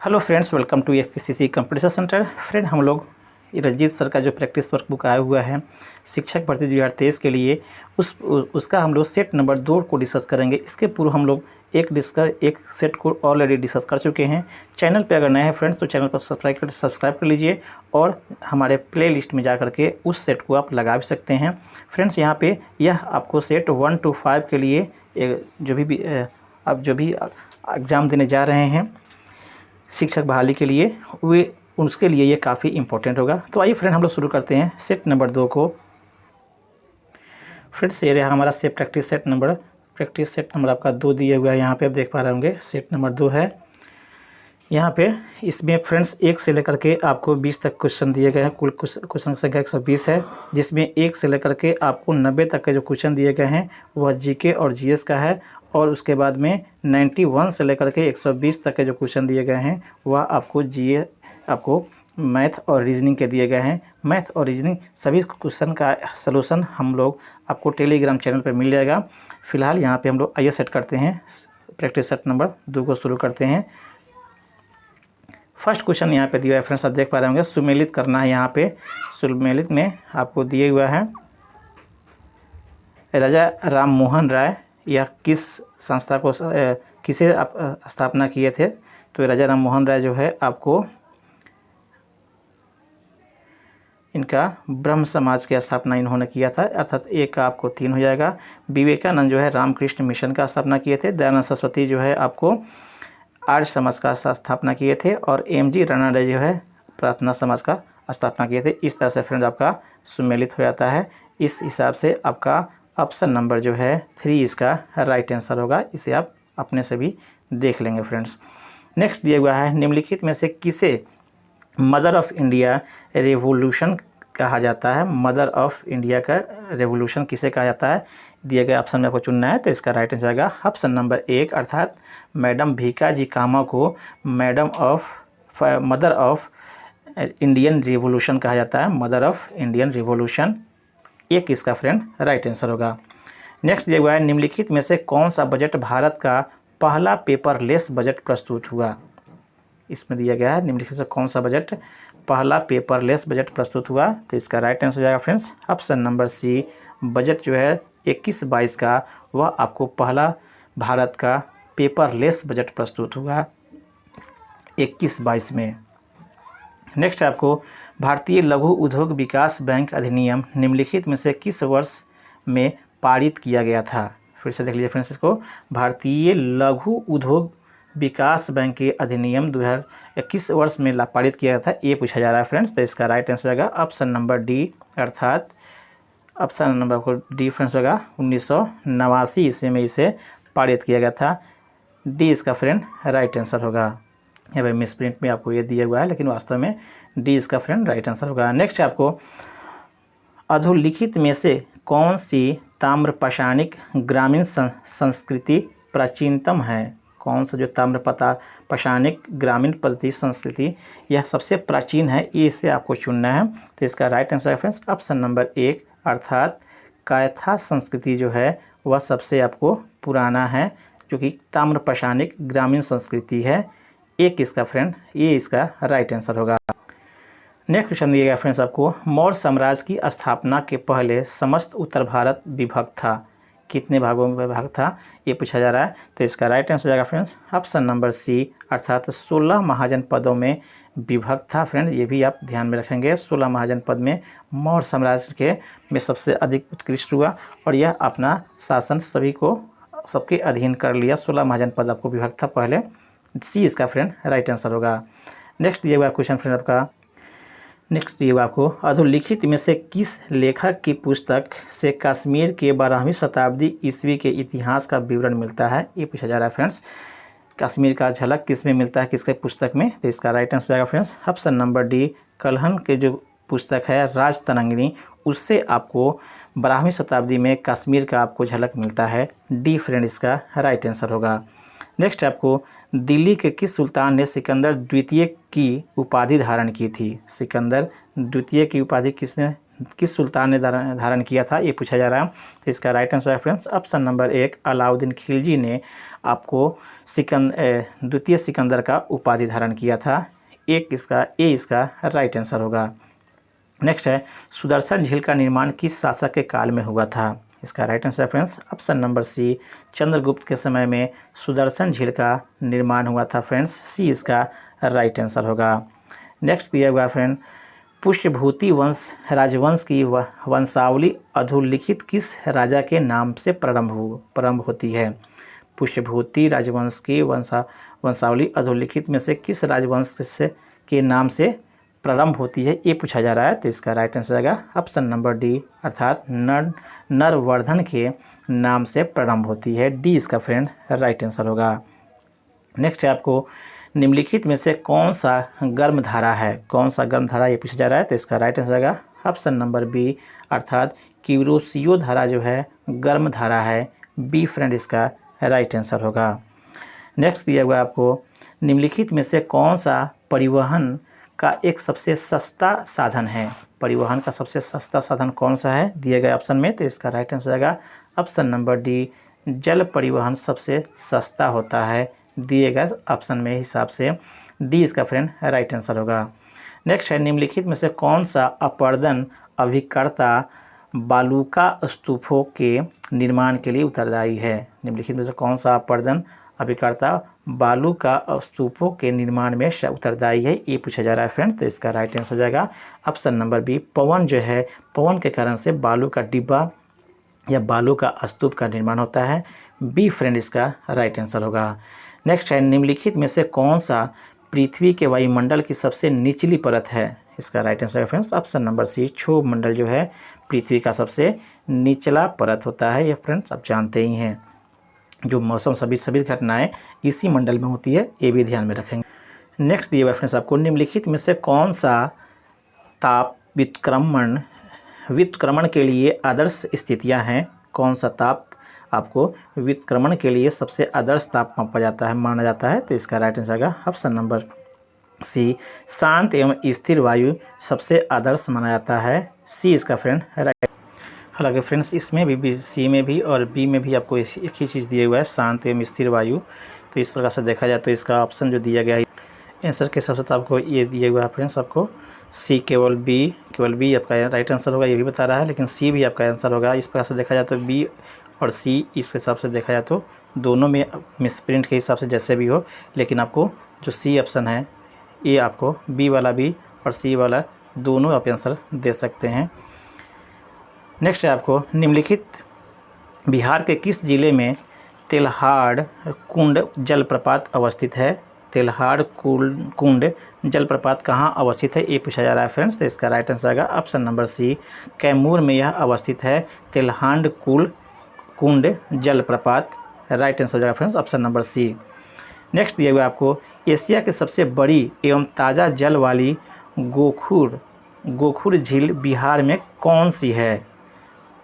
Hello friends, welcome to FPCC competition centre. Friend, हम लोग Ranjit sir का जो प्रैक्टिस वर्कबुक आया हुआ है शिक्षक भर्ती 2023 के लिए उसका हम लोग सेट नंबर 2 को डिस्कस करेंगे। इसके पूर्व हम लोग एक सेट को ऑलरेडी डिस्कस कर चुके हैं। चैनल पे अगर नए हैं फ्रेंड्स तो चैनल पर सब्सक्राइब कर लीजिए और हमारे प्ले लिस्ट में जा करके उस सेट को आप लगा भी सकते हैं। फ्रेंड्स, यहाँ पे यह आपको सेट 1 to 5 के लिए आप जो भी एग्ज़ाम देने जा रहे हैं शिक्षक बहाली के लिए उसके लिए ये काफ़ी इंपॉर्टेंट होगा। तो आइए फ्रेंड, हम लोग शुरू करते हैं सेट नंबर 2 को। फ्रेंड्स, ये रहा हमारा प्रैक्टिस सेट नंबर आपका 2 दिया हुआ है। यहाँ पे आप देख पा रहे होंगे सेट नंबर 2 है। यहाँ पे इसमें फ्रेंड्स 1 से लेकर के आपको 20 तक क्वेश्चन दिए गए हैं। कुल क्वेश्चन संख्या 120 है, जिसमें 1 से लेकर के आपको 90 तक के जो क्वेश्चन दिए गए हैं वह जीके और जीएस का है। और उसके बाद में 91 से लेकर के 120 तक के जो क्वेश्चन दिए गए हैं वह आपको मैथ और रीजनिंग के दिए गए हैं। मैथ और रीजनिंग सभी क्वेश्चन का सलूशन हम लोग आपको टेलीग्राम चैनल पर मिल जाएगा। फिलहाल यहाँ पे हम लोग आइए सेट करते हैं, प्रैक्टिस सेट नंबर 2 को शुरू करते हैं। फर्स्ट क्वेश्चन यहाँ पे दिया है फ्रेंड्स, आप देख पा रहे होंगे सुमेलित करना है। यहाँ पे सुमेलित में आपको दिए हुआ है राजा राम मोहन राय यह किस संस्था को किसे आप स्थापना किए थे। तो राजा राम मोहन राय जो है आपको इनका ब्रह्म समाज की स्थापना इन्होंने किया था, अर्थात एक का आपको 3 हो जाएगा। विवेकानंद जो है रामकृष्ण मिशन का स्थापना किए थे। दयानंद सरस्वती जो है आपको आर्य समाज का स्थापना किए थे। और एमजी रानडे जो है प्रार्थना समाज का स्थापना किए थे। इस तरह से फ्रेंड आपका सुमेलित हो जाता है। इस हिसाब से आपका ऑप्शन नंबर जो है 3 इसका राइट आंसर होगा। इसे आप अपने से भी देख लेंगे फ्रेंड्स। नेक्स्ट दिया हुआ है निम्नलिखित में से किसे मदर ऑफ इंडिया रेवोल्यूशन कहा जाता है। मदर ऑफ इंडिया का रेवोल्यूशन किसे कहा जाता है, दिए गए ऑप्शन में आपको चुनना है। तो इसका राइट आंसर आएगा ऑप्शन नंबर 1, अर्थात मैडम भीकाजी कामा को मदर ऑफ इंडियन रिवोल्यूशन कहा जाता है। मदर ऑफ इंडियन रिवोल्यूशन 1 इसका फ्रेंड राइट आंसर होगा। नेक्स्ट दिया हुआ है निम्नलिखित में से कौन सा बजट भारत का पहला पेपरलेस बजट प्रस्तुत हुआ। इसमें दिया गया है निम्नलिखित से कौन सा बजट पहला पेपरलेस बजट प्रस्तुत हुआ। तो इसका राइट आंसर हो जाएगा friends option number C. Budget जो है 21-22 का वह आपको पहला भारत का पेपरलेस बजट प्रस्तुत हुआ 21-22 में। नेक्स्ट आपको भारतीय लघु उद्योग विकास बैंक अधिनियम निम्नलिखित में से किस वर्ष में पारित किया गया था। फिर से देख लीजिए फ्रेंड्स इसको, भारतीय लघु उद्योग विकास बैंक के अधिनियम 2021 वर्ष में पारित किया गया था, ये पूछा जा रहा है फ्रेंड्स। तो इसका राइट आंसर होगा ऑप्शन नंबर डी, अर्थात ऑप्शन नंबर को डी फ्रेंड्स होगा 1989 ईस्वी में इसे पारित किया गया था। डी इसका फ्रेंड राइट आंसर होगा। यहाँ भाई मिस प्रिंट में आपको ये दिया हुआ है, लेकिन वास्तव में डी इसका फ्रेंड राइट आंसर होगा। नेक्स्ट आपको अधोलिखित में से कौन सी ताम्रपाषाणिक ग्रामीण संस्कृति प्राचीनतम है। कौन सा जो ताम्रपाषाणिक ग्रामीण पद्धति संस्कृति यह सबसे प्राचीन है, ये इसे आपको चुनना है। तो इसका राइट आंसर है फ्रेंड्स ऑप्शन नंबर 1, अर्थात कायथा संस्कृति जो है वह सबसे आपको पुराना है, जो कि ताम्रपाषाणिक ग्रामीण संस्कृति है। 1 इसका फ्रेंड ये इसका राइट आंसर होगा। नेक्स्ट क्वेश्चन दिया गया फ्रेंड्स आपको, मौर्य साम्राज्य की स्थापना के पहले समस्त उत्तर भारत विभक्त था, कितने भागों में विभाग था, ये पूछा जा रहा है। तो इसका राइट आंसर जाएगा फ्रेंड्स ऑप्शन नंबर सी, अर्थात 16 महाजनपदों में विभक्त था। फ्रेंड ये भी आप ध्यान में रखेंगे, 16 महाजनपद में मौर्य साम्राज्य के में सबसे अधिक उत्कृष्ट हुआ और यह अपना शासन सबके अधीन कर लिया। 16 महाजनपद आपको विभक्त था पहले। सी इसका फ्रेंड राइट आंसर होगा। नेक्स्ट दिया हुआ क्वेश्चन फ्रेंड आपका, नेक्स्ट दिया हुआ आपको अधोलिखित में से किस लेखक की पुस्तक से कश्मीर के 12वीं शताब्दी ईस्वी के इतिहास का विवरण मिलता है, ये पूछा जा रहा है फ्रेंड्स। कश्मीर का झलक किस में मिलता है, किसके पुस्तक में। तो इसका राइट आंसर जाएगा friends option number D, Kalhana के जो पुस्तक है राजतरंगिणी, उससे आपको 12वीं शताब्दी में कश्मीर का आपको झलक मिलता है। डी फ्रेंड इसका राइट आंसर होगा। नेक्स्ट आपको दिल्ली के किस सुल्तान ने सिकंदर द्वितीय की उपाधि धारण की थी। सिकंदर द्वितीय की उपाधि किसने किस सुल्तान ने धारण किया था, ये पूछा जा रहा है। तो इसका राइट आंसर है friends option number 1 Alauddin Khilji ने आपको द्वितीय सिकंदर का उपाधि धारण किया था। इसका राइट आंसर होगा। नेक्स्ट है सुदर्शन झील का निर्माण किस शासक के काल में हुआ था, इसका राइट आंसर है friends option number C Chandragupta के समय में सुदर्शन झील का निर्माण हुआ था फ्रेंड्स, सी इसका राइट आंसर होगा। नेक्स्ट दिया हुआ फ्रेंड पुष्यभूति राजवंश की वंशावली अधोलिखित किस राजा के नाम से प्रारंभ होती है। पुष्यभूति राजवंश की वंशावली अधोलिखित में से किस राजवंश के नाम से प्रारंभ होती है, ये पूछा जा रहा है। तो इसका राइट आंसर आएगा ऑप्शन नंबर डी अर्थात नरवर्धन के नाम से प्रारंभ होती है, डी इसका फ्रेंड राइट आंसर होगा। नेक्स्ट है आपको निम्नलिखित में से कौन सा गर्म धारा है, कौन सा गर्म धारा ये पूछा जा रहा है। तो इसका राइट आंसर आएगा ऑप्शन नंबर बी अर्थात क्यूरोसियो धारा जो है गर्म धारा है, बी फ्रेंड इसका राइट आंसर होगा। नेक्स्ट दिया हुआ आपको निम्नलिखित में से कौन सा परिवहन का एक सबसे सस्ता साधन है, परिवहन का सबसे सस्ता साधन कौन सा है दिए गए ऑप्शन में। तो इसका राइट आंसर आएगा ऑप्शन नंबर डी जल परिवहन सबसे सस्ता होता है, दिए गए ऑप्शन में हिसाब से डी इसका फ्रेंड राइट आंसर होगा। नेक्स्ट है निम्नलिखित में से कौन सा अपर्दन अभिकर्ता बालूका स्तूपों के निर्माण के लिए उत्तरदायी है, निम्नलिखित में से कौन सा अपर्दन अभिकर्ता बालू का स्तूपों के निर्माण में उत्तरदायी है, ये पूछा जा रहा है फ्रेंड्स। तो इसका राइट आंसर हो जाएगा ऑप्शन नंबर बी पवन जो है, पवन के कारण से बालू का डिब्बा या बालू का स्तूप का निर्माण होता है, बी फ्रेंड इसका राइट आंसर होगा। नेक्स्ट है निम्नलिखित में से कौन सा पृथ्वी के वायुमंडल की सबसे निचली परत है, इसका राइट आंसर है फ्रेंड्स ऑप्शन नंबर सी क्षोभ मंडल जो है पृथ्वी का सबसे निचला परत होता है, ये फ्रेंड्स आप जानते ही हैं। जो मौसम सभी घटनाएं इसी मंडल में होती है, ये भी ध्यान में रखेंगे। नेक्स्ट दिए हुए फ्रेंड्स आपको निम्नलिखित में से कौन सा ताप व्युत्क्रमण के लिए आदर्श स्थितियां हैं, कौन सा ताप आपको व्युत्क्रमण के लिए सबसे आदर्श ताप माना जाता है। तो इसका राइट आंसर आएगा ऑप्शन नंबर सी शांत एवं स्थिर वायु सबसे आदर्श माना जाता है, सी इसका फ्रेंड राइट। हालांकि फ्रेंड्स इसमें भी सी में भी और बी में भी आपको एक ही चीज़ दिया हुआ है शांत एवं स्थिर वायु। तो इस प्रकार से देखा जाए तो इसका ऑप्शन जो दिया गया है आंसर के हिसाब से तो आपको ये दिया हुआ है फ्रेंड्स, आपको सी केवल बी आपका राइट आंसर होगा, ये भी बता रहा है, लेकिन सी भी आपका आंसर होगा। इस प्रकार से देखा जाए तो बी और सी इस हिसाब से देखा जाए तो दोनों में मिसप्रिंट के हिसाब से जैसे भी हो, लेकिन आपको जो सी ऑप्शन है ये आपको बी वाला भी और सी वाला दोनों आप आंसर दे सकते हैं। नेक्स्ट है आपको निम्नलिखित बिहार के किस जिले में तेल्हाड़ कुंड जलप्रपात अवस्थित है, तेल्हाड़ कुंड जलप्रपात कहाँ अवस्थित है, ये पूछा जा रहा है फ्रेंड्स। तो इसका राइट आंसर आएगा ऑप्शन नंबर सी कैमूर में यह अवस्थित है, तेल्हाड़ कुंड जलप्रपात राइट आंसर हो जाएगा friends option number C. Next दिया हुआ आपको एशिया की सबसे बड़ी एवं ताज़ा जल वाली गोखुर झील बिहार में कौन सी है,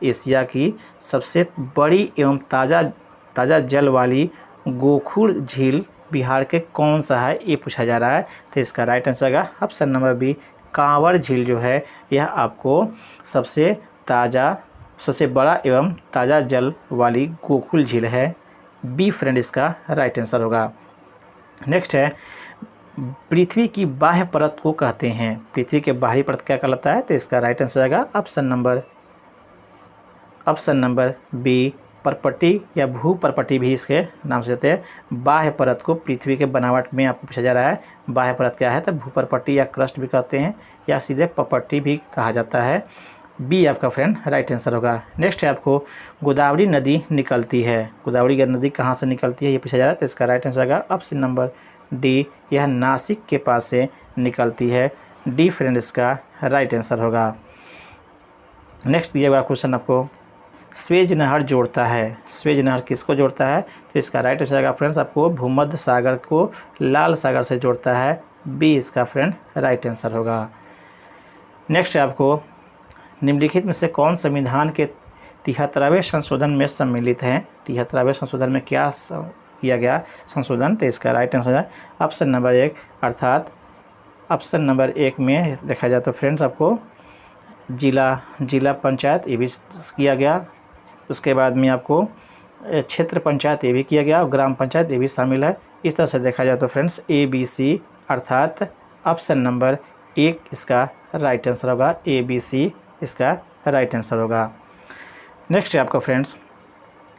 एशिया की सबसे बड़ी एवं ताज़ा जल वाली गोखुर झील बिहार के कौन सा है, ये पूछा जा रहा है। तो इसका राइट आंसर आएगा ऑप्शन नंबर बी कांवर झील जो है यह आपको सबसे बड़ा एवं ताज़ा जल वाली गोखुर झील है, बी फ्रेंड इसका राइट आंसर होगा। नेक्स्ट है पृथ्वी की बाह्य परत को कहते हैं, पृथ्वी के बाहरी परत क्या कहलाता है। तो इसका राइट आंसर आएगा ऑप्शन नंबर बी परपटी या भू परपटी भी इसके नाम से कहते हैं। बाह्य परत को पृथ्वी के बनावट में आपको पूछा जा रहा है बाह्य परत क्या है, तो भू परपटी या क्रस्ट भी कहते हैं या सीधे पपट्टी भी कहा जाता है, बी आपका फ्रेंड राइट आंसर होगा। नेक्स्ट है आपको गोदावरी नदी निकलती है, गोदावरी नदी कहाँ से निकलती है ये पूछा जा रहा है। तो इसका राइट आंसर आएगा ऑप्शन नंबर डी यह नासिक के पास से निकलती है, डी फ्रेंड इसका राइट आंसर होगा। नेक्स्ट दिया हुआ क्वेश्चन आपको स्वेज नहर जोड़ता है, स्वेज नहर किसको जोड़ता है। तो इसका राइट आंसर आएगा फ्रेंड्स आपको भूमध्य सागर को लाल सागर से जोड़ता है, बी इसका फ्रेंड राइट आंसर होगा। नेक्स्ट आपको निम्नलिखित में से कौन संविधान के 73वें संशोधन में सम्मिलित है, 73वें संशोधन में क्या किया गया संशोधन। तो इसका राइट आंसर है ऑप्शन नंबर 1 अर्थात ऑप्शन नंबर 1 में देखा जाए तो फ्रेंड्स आपको जिला पंचायत ये भी किया गया। उसके बाद में आपको क्षेत्र पंचायत ये भी किया गया और ग्राम पंचायत ये भी शामिल है। इस तरह से देखा जाए तो फ्रेंड्स ABC अर्थात ऑप्शन नंबर 1 इसका राइट आंसर होगा। ABC इसका राइट आंसर होगा। नेक्स्ट है आपका फ्रेंड्स,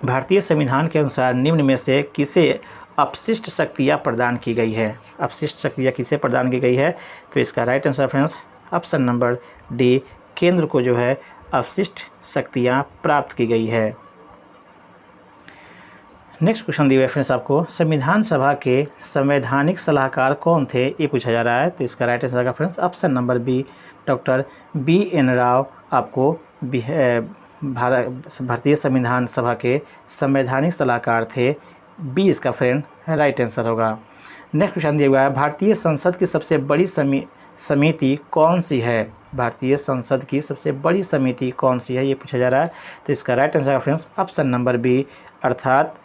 भारतीय संविधान के अनुसार निम्न में से किसे अपशिष्ट शक्तियाँ प्रदान की गई है? अपशिष्ट शक्तियाँ किसे प्रदान की गई है? तो इसका right answer friends option number D, केंद्र को जो है अपशिष्ट शक्तियाँ प्राप्त की गई है। नेक्स्ट क्वेश्चन दिया है फ्रेंड्स आपको, संविधान सभा के संवैधानिक सलाहकार कौन थे? ये पूछा जा रहा है। तो इसका राइट आंसर का friends option number B, doctor BN Rao आपको भारतीय संविधान सभा के संवैधानिक सलाहकार थे। B इसका फ्रेंड राइट आंसर होगा। नेक्स्ट क्वेश्चन दिया हुआ है, भारतीय संसद की सबसे बड़ी समिति कौन सी है? भारतीय संसद की सबसे बड़ी समिति कौन सी है? ये पूछा जा रहा है। तो इसका right answer friends option number B अर्थात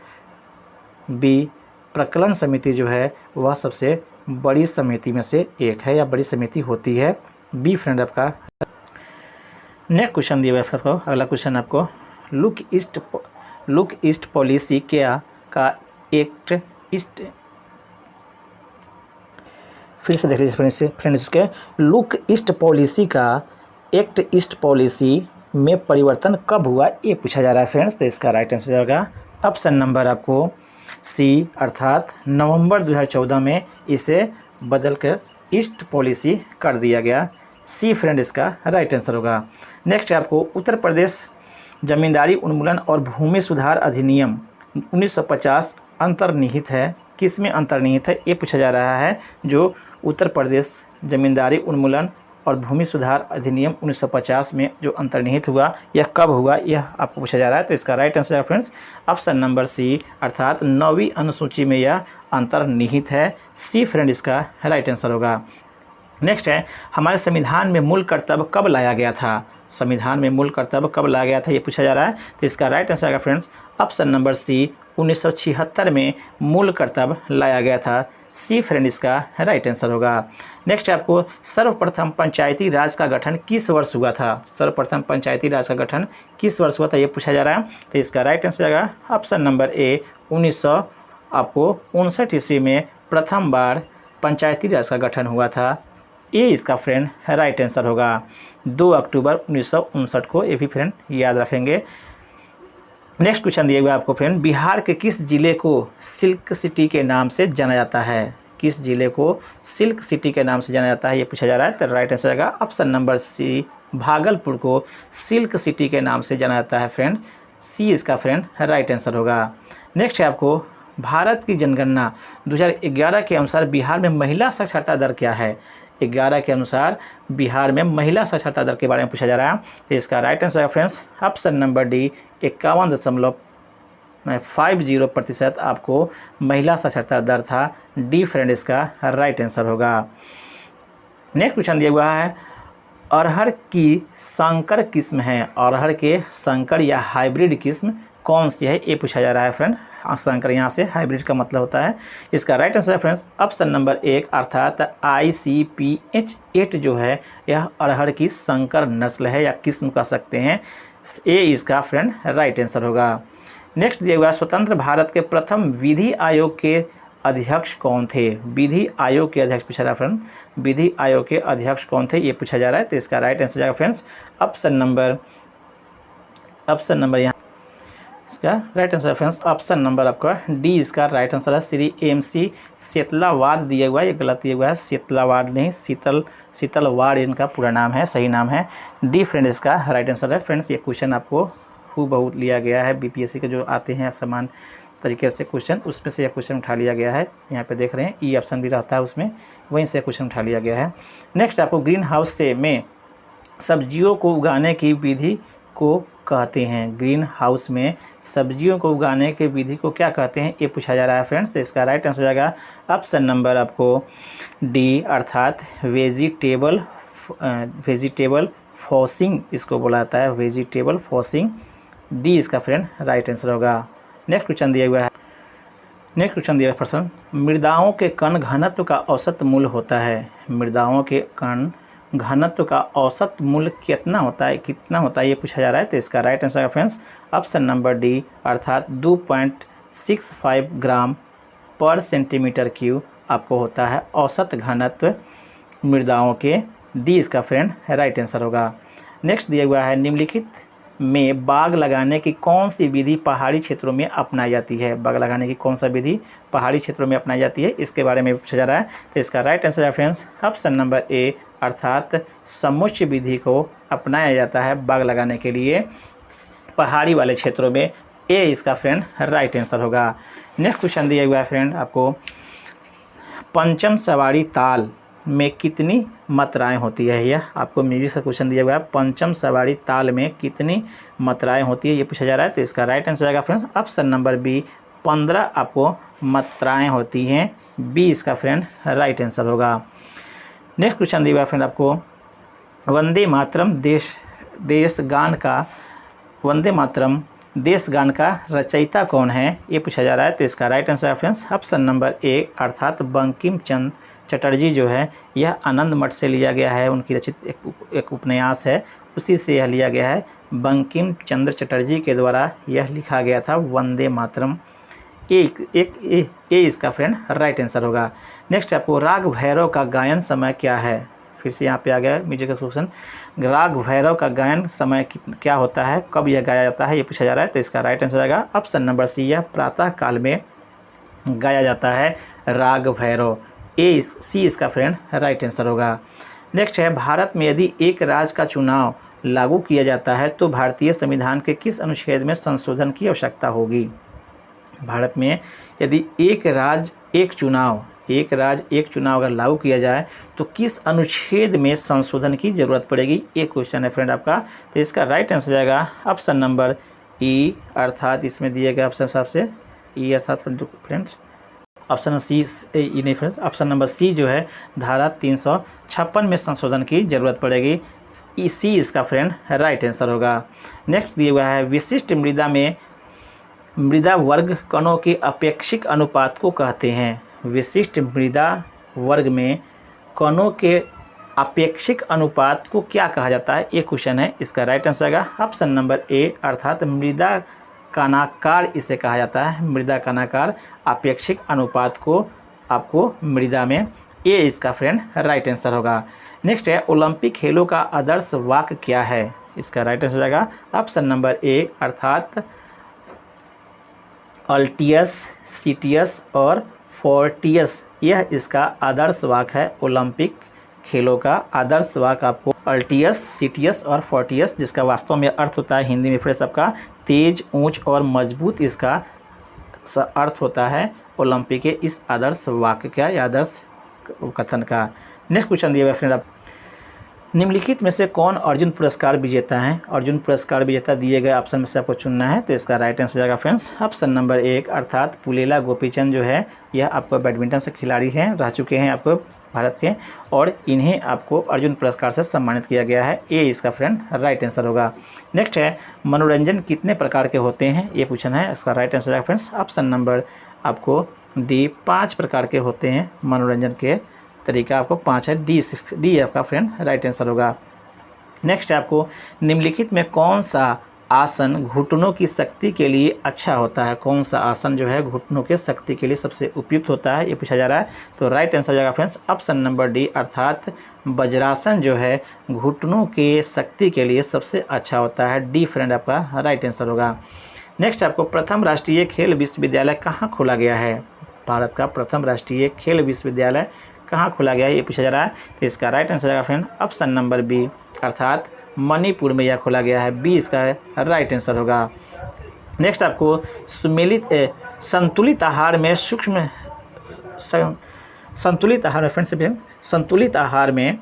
B, प्रकलन समिति जो है वह सबसे बड़ी समिति में से एक है या बड़ी समिति होती है। B फ्रेंड आपका। नेक्स्ट क्वेश्चन दिया हुआ है आपको, अगला क्वेश्चन आपको, लुक ईस्ट पॉलिसी क्या का एक्ट ईस्ट, फिर से देख लीजिए फ्रेंड्स के, लुक ईस्ट पॉलिसी का एक्ट ईस्ट पॉलिसी में परिवर्तन कब हुआ? ये पूछा जा रहा है फ्रेंड्स। तो इसका राइट आंसर होगा ऑप्शन नंबर आपको C अर्थात नवंबर 2014 में इसे बदलकर ईस्ट पॉलिसी कर दिया गया। C फ्रेंड इसका राइट आंसर होगा। नेक्स्ट है आपको, उत्तर प्रदेश जमींदारी उन्मूलन और भूमि सुधार अधिनियम 1950 अंतर्निहित है। किस में अंतर्निहित है? ये पूछा जा रहा है। जो उत्तर प्रदेश जमींदारी उन्मूलन और भूमि सुधार अधिनियम 1950 में जो अंतर्निहित हुआ, यह कब हुआ, यह आपको पूछा जा रहा है। तो इसका राइट आंसर है फ्रेंड्स ऑप्शन नंबर C अर्थात 9वीं अनुसूची में यह अंतर्निहित है। C फ्रेंड इसका राइट आंसर होगा। नेक्स्ट है, हमारे संविधान में मूल कर्तव्य कब लाया गया था? संविधान में मूल कर्तव्य कब लाया गया था, ये पूछा जा रहा है। तो इसका राइट आंसर है फ्रेंड्स ऑप्शन नंबर C 1976 में मूल कर्तव्य लाया गया था। C फ्रेंड इसका राइट आंसर होगा। नेक्स्ट है आपको, सर्वप्रथम पंचायती राज का गठन किस वर्ष हुआ था? सर्वप्रथम पंचायती राज का गठन किस वर्ष हुआ था, ये पूछा जा रहा है। तो इसका राइट आंसर होगा ऑप्शन नंबर A 1959 ईस्वी में प्रथम बार पंचायती राज का गठन हुआ था। ये इसका फ्रेंड राइट आंसर होगा। 2 अक्टूबर 1959 को, ये भी फ्रेंड याद रखेंगे। नेक्स्ट क्वेश्चन दिया हुआ आपको फ्रेंड, बिहार के किस जिले को सिल्क सिटी के नाम से जाना जाता है? किस जिले को सिल्क सिटी के नाम से जाना जाता है, ये पूछा जा रहा है। तो राइट आंसर होगा ऑप्शन नंबर C भागलपुर को सिल्क सिटी के नाम से जाना जाता है फ्रेंड। C इसका फ्रेंड राइट आंसर होगा। नेक्स्ट है आपको, भारत की जनगणना 2011 के अनुसार बिहार में महिला साक्षरता दर क्या है? 11 के अनुसार बिहार में महिला साक्षरता दर के बारे में पूछा जा रहा है। तो इसका राइट आंसर है फ्रेंड्स ऑप्शन नंबर D 51.50% आपको महिला साक्षरता दर था। D फ्रेंड इसका राइट आंसर होगा। नेक्स्ट क्वेश्चन दिया हुआ है, अरहर की संकर किस्म है? अरहर के संकर या हाइब्रिड किस्म कौन सी है, ये पूछा जा रहा है फ्रेंड। संकर यहाँ से हाइब्रिड का मतलब होता है। इसका राइट आंसर है फ्रेंड्स ऑप्शन नंबर 1 अर्थात ICPH 8 जो है यह अरहर की संकर नस्ल है या किस्म कह सकते हैं। ए इसका फ्रेंड राइट आंसर होगा। नेक्स्ट दिया हुआ, स्वतंत्र भारत के प्रथम विधि आयोग के अध्यक्ष कौन थे? विधि आयोग के अध्यक्ष पूछा जा रहा है फ्रेंड। विधि आयोग के अध्यक्ष कौन थे, ये पूछा जा रहा है। तो इसका राइट आंसर जाएगा फ्रेंड्स ऑप्शन नंबर यहाँ इसका right answer friends option number आपका D इसका राइट आंसर है। श्री MC सेतलावाद दिया हुआ है, ये गलत दिया हुआ है। सेतलावाद नहीं, शीतलवाड़ इनका पूरा नाम है, सही नाम है। D फ्रेंड इसका राइट आंसर है। फ्रेंड्स ये क्वेश्चन आपको हूबहू लिया गया है BPSC के जो आते हैं समान तरीके से क्वेश्चन, उसमें से यह क्वेश्चन उठा लिया गया है। यहाँ पे देख रहे हैं E ऑप्शन भी रहता है उसमें, वहीं से क्वेश्चन उठा लिया गया है। नेक्स्ट आपको, ग्रीन हाउस से में सब्जियों को उगाने की विधि को कहते हैं? ग्रीन हाउस में सब्जियों को उगाने की विधि को क्या कहते हैं, ये पूछा जा रहा है फ्रेंड्स। तो इसका राइट आंसर जाएगा ऑप्शन नंबर आपको D अर्थात वेजिटेबल फॉसिंग इसको बोला जाता है, वेजिटेबल फॉसिंग। D इसका फ्रेंड राइट आंसर होगा। नेक्स्ट क्वेश्चन दिया हुआ है प्रश्न, मृदाओं के कण घनत्व का औसत मूल्य होता है? मृदाओं के कण घनत्व का औसत मूल्य कितना होता है ये पूछा जा रहा है। तो इसका राइट आंसर है फ्रेंड्स ऑप्शन नंबर डी, अर्थात 2.65 ग्राम पर सेंटीमीटर क्यूब आपको होता है औसत घनत्व मृदाओं के। डी इसका फ्रेंड राइट आंसर होगा। नेक्स्ट दिया हुआ है, निम्नलिखित में बाग लगाने की कौन सी विधि पहाड़ी क्षेत्रों में अपनाई जाती है। बाग लगाने की कौन सा विधि पहाड़ी क्षेत्रों में अपनाई जाती है, इसके बारे में पूछा जा रहा है। तो इसका राइट आंसर है फ्रेंड्स ऑप्शन नंबर ए, अर्थात समुच्चय विधि को अपनाया जाता है बाग लगाने के लिए पहाड़ी वाले क्षेत्रों में। ए इसका फ्रेंड राइट आंसर होगा। नेक्स्ट क्वेश्चन दिया हुआ है फ्रेंड आपको, पंचम सवारी ताल में कितनी मात्राएं होती है। यह आपको म्यूजिक से क्वेश्चन दिया हुआ है, पंचम सवारी ताल में कितनी मात्राएं होती है ये पूछा जा रहा है। तो इसका राइट आंसर आएगा फ्रेंड्स ऑप्शन नंबर बी, 15 आपको मात्राएं होती हैं। बी इसका फ्रेंड राइट आंसर होगा। नेक्स्ट क्वेश्चन दिया हुआ है फ्रेंड आपको, वंदे मातरम देश गान का रचयिता कौन है ये पूछा जा रहा है। तो इसका राइट आंसर है फ्रेंड्स ऑप्शन नंबर ए, अर्थात बंकिम चंद्र चटर्जी जो है, यह आनंद मठ से लिया गया है। उनकी रचित एक उपन्यास है, उसी से यह लिया गया है। बंकिम चंद्र चटर्जी के द्वारा यह लिखा गया था वंदे मातरम। ए इसका फ्रेंड राइट आंसर होगा। नेक्स्ट आपको, राग भैरव का गायन समय क्या है। फिर से यहाँ पे आ गया म्यूजिक का क्वेश्चन, राग भैरव का गायन समय क्या होता है, कब यह गाया जाता है ये पूछा जा रहा है। तो इसका राइट आंसर आएगा ऑप्शन नंबर सी, यह प्रातः काल में गाया जाता है राग भैरव। सी इसका फ्रेंड राइट आंसर होगा। नेक्स्ट है, भारत में यदि एक राज्य का चुनाव लागू किया जाता है तो भारतीय संविधान के किस अनुच्छेद में संशोधन की आवश्यकता होगी। भारत में यदि एक राज्य एक चुनाव अगर लागू किया जाए तो किस अनुच्छेद में संशोधन की जरूरत पड़ेगी, ये क्वेश्चन है फ्रेंड आपका। तो इसका राइट आंसर जाएगा ऑप्शन नंबर ई, अर्थात इसमें दिए गए ऑप्शन हिसाब से ई, अर्थात फ्रेंड्स ऑप्शन सी ई नहीं फ्रेंड्स, ऑप्शन नंबर सी जो है धारा 356 में संशोधन की जरूरत पड़ेगी। सी इसका फ्रेंड राइट आंसर होगा। नेक्स्ट दिया हुआ है, विशिष्ट मृदा में मृदा वर्ग कणों के अपेक्षिक अनुपात को कहते हैं। विशिष्ट मृदा वर्ग में कणों के अपेक्षिक अनुपात को क्या कहा जाता है, ये क्वेश्चन है। इसका राइट आंसर आएगा ऑप्शन नंबर ए, अर्थात मृदा कणाकार इसे कहा जाता है। मृदा कणाकार अपेक्षिक अनुपात को आपको मृदा में। ए इसका फ्रेंड राइट आंसर होगा। नेक्स्ट है, ओलंपिक खेलों का आदर्श वाक्य क्या है। इसका राइट आंसर जाएगा ऑप्शन नंबर ए, अर्थात अल्टियस, सीटियस और फोर्टियस, यह इसका आदर्श वाक्य है। ओलंपिक खेलों का आदर्श वाक्य आपको अल्टियस, सीटियस और फोर्टियस, जिसका वास्तव में अर्थ होता है हिंदी में फ्रेंड्स आपका तेज, ऊंच और मजबूत, इसका अर्थ होता है ओलंपिक के इस आदर्श वाक्य का या आदर्श कथन का। नेक्स्ट क्वेश्चन दिया हुआ फ्रेंड आप, निम्नलिखित में से कौन अर्जुन पुरस्कार विजेता हैं। अर्जुन पुरस्कार विजेता दिए गए ऑप्शन में से आपको चुनना है। तो इसका राइट आंसर जाएगा फ्रेंड्स ऑप्शन नंबर एक, अर्थात पुलेला गोपीचंद जो है यह आपको बैडमिंटन से खिलाड़ी हैं, रह चुके हैं आपको भारत के, और इन्हें आपको अर्जुन पुरस्कार से सम्मानित किया गया है। ए इसका फ्रेंड राइट आंसर होगा। नेक्स्ट है, मनोरंजन कितने प्रकार के होते हैं, ये पूछना है। इसका राइट आंसर जाएगा फ्रेंड्स ऑप्शन नंबर आपको डी, 5 प्रकार के होते हैं मनोरंजन के तरीका आपको 5 है। डी आपका फ्रेंड राइट आंसर होगा। नेक्स्ट है आपको, निम्नलिखित में कौन सा आसन घुटनों की शक्ति के लिए अच्छा होता है। कौन सा आसन जो है घुटनों के शक्ति के लिए सबसे उपयुक्त होता है, ये पूछा जा रहा है। तो राइट आंसर जाएगा फ्रेंड्स ऑप्शन नंबर डी, अर्थात वज्रासन जो है घुटनों के शक्ति के लिए सबसे अच्छा होता है। डी फ्रेंड आपका राइट आंसर होगा। नेक्स्ट आपको, प्रथम राष्ट्रीय खेल विश्वविद्यालय कहाँ खोला गया है। भारत का प्रथम राष्ट्रीय खेल विश्वविद्यालय कहाँ खोला गया है, ये पूछा जा रहा है। तो इसका राइट आंसर जाएगा फ्रेंड ऑप्शन नंबर बी, अर्थात मणिपुर में यह खोला गया है। बी इसका राइट आंसर होगा। नेक्स्ट आपको, संतुलित आहार में संतुलित आहार में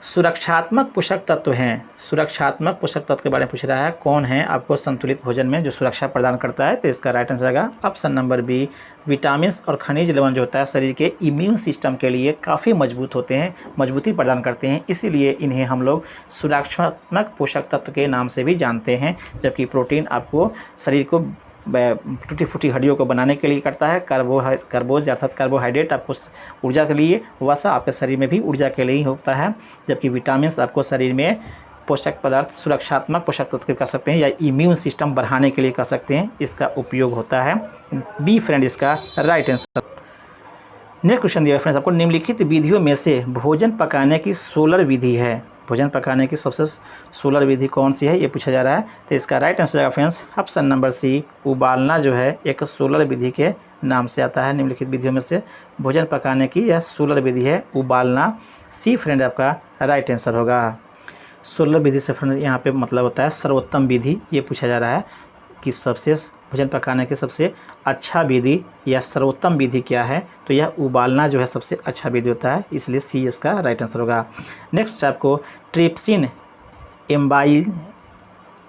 सुरक्षात्मक पोषक तत्व हैं। सुरक्षात्मक पोषक तत्व के बारे में पूछ रहा है, कौन है आपको संतुलित भोजन में जो सुरक्षा प्रदान करता है। तो इसका राइट आंसर आएगा ऑप्शन नंबर बी, विटामिन और खनिज लवण जो होता है शरीर के इम्यून सिस्टम के लिए काफ़ी मजबूत होते हैं, मजबूती प्रदान करते हैं, इसीलिए इन्हें हम लोग सुरक्षात्मक पोषक तत्व के नाम से भी जानते हैं। जबकि प्रोटीन आपको शरीर को टूटी फूटी हड्डियों को बनाने के लिए करता है। कार्बोज अर्थात कार्बोहाइड्रेट आपको ऊर्जा के लिए, वसा आपके शरीर में भी ऊर्जा के लिए ही होता है, जबकि विटामिन आपको शरीर में पोषक पदार्थ, सुरक्षात्मक पोषक तत्व कह सकते हैं या इम्यून सिस्टम बढ़ाने के लिए कह सकते हैं, इसका उपयोग होता है। बी फ्रेंड इसका राइट आंसर। नेक्स्ट क्वेश्चन दिया फ्रेंड्स आपको, निम्नलिखित विधियों में से भोजन पकाने की सोलर विधि है, भोजन पकाने की सबसे सोलर विधि कौन सी है, ये पूछा जा रहा है। तो इसका राइट आंसर आएगा फ्रेंड्स ऑप्शन नंबर सी, उबालना जो है एक सोलर विधि के नाम से आता है। निम्नलिखित विधियों में से भोजन पकाने की यह सोलर विधि है उबालना। सी फ्रेंड आपका राइट आंसर होगा। सोलर विधि से फ्रेंड यहाँ पे मतलब होता है सर्वोत्तम विधि, ये पूछा जा रहा है कि सबसे भोजन पकाने की सबसे अच्छा विधि या सर्वोत्तम विधि क्या है, तो यह उबालना जो है सबसे अच्छा विधि होता है, इसलिए सी इसका राइट आंसर होगा। नेक्स्ट आपको ट्रिप्सिन